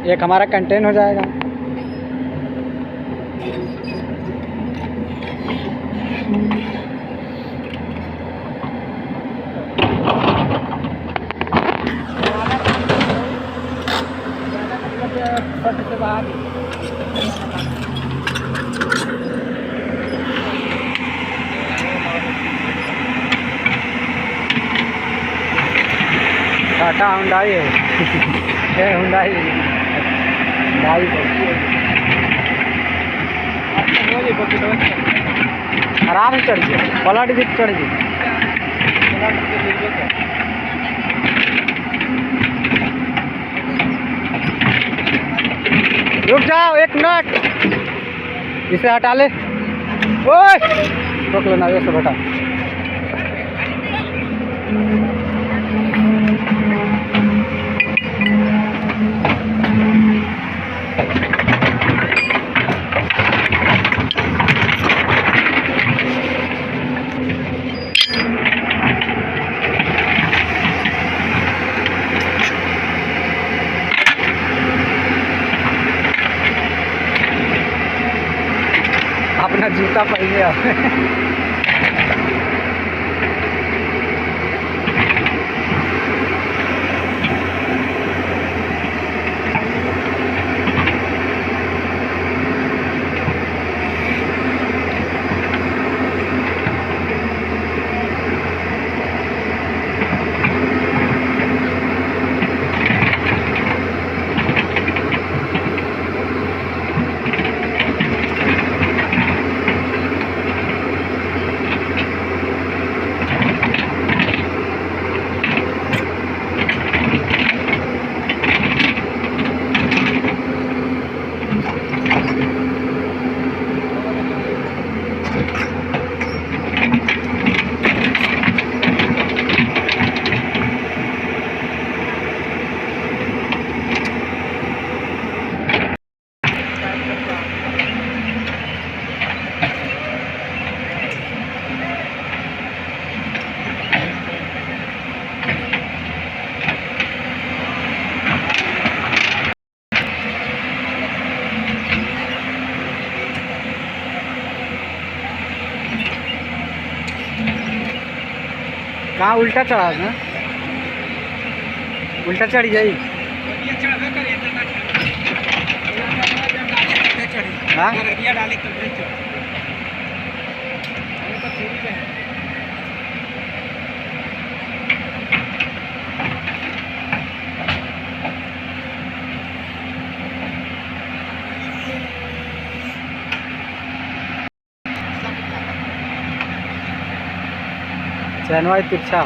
एक हमारा कंटेन हो जाएगा। टाटा हुंडई है हुंडई आराम से चढ़िए, पलट भी चढ़िए। रुक जाओ एक मिनट, इसे हटा ले। ओए रोक लेना ये सब हटा। अपना जूता पड़ गया। कहाँ उल्टा चढ़ा ना, उल्टा चढ़ जाई। हाँ चैनवाई तिरछा।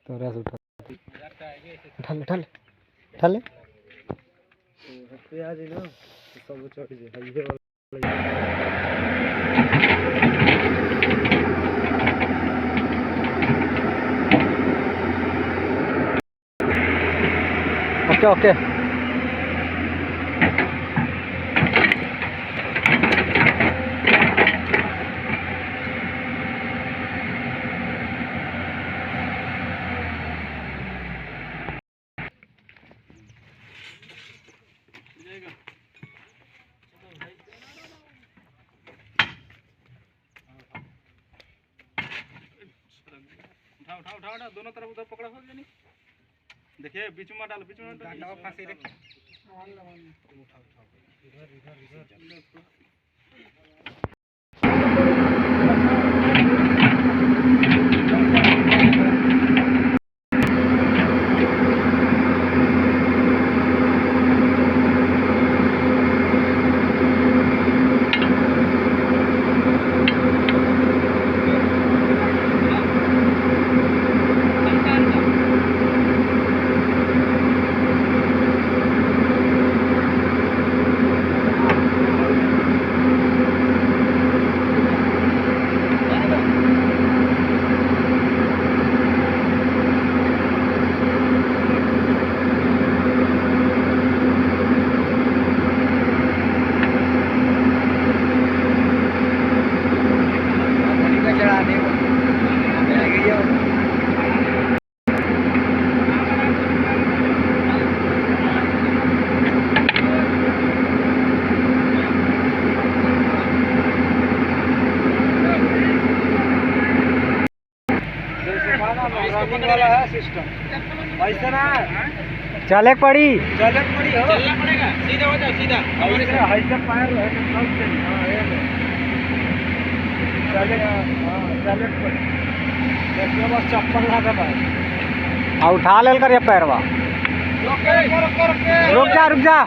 तो रस उठा उठा ले उठा ले। आज ना सब चढ़ जाए। ओके ओके हटा दोनों तरफ उधर पकड़ा हो जानी देखिए बीच में डाल डांडा फांसी रे वाला है सिस्टम ऐसा ना चले पड़ी हो चलना पड़ेगा सीधा हो जाओ सीधा ऐसा पैर है सब चलिए हां ये लो चलेगा हां चले पड़ी देखिए बस चप्पल लगा भाई और उठा लेल कर ये पैरवा रुक जा रुक जा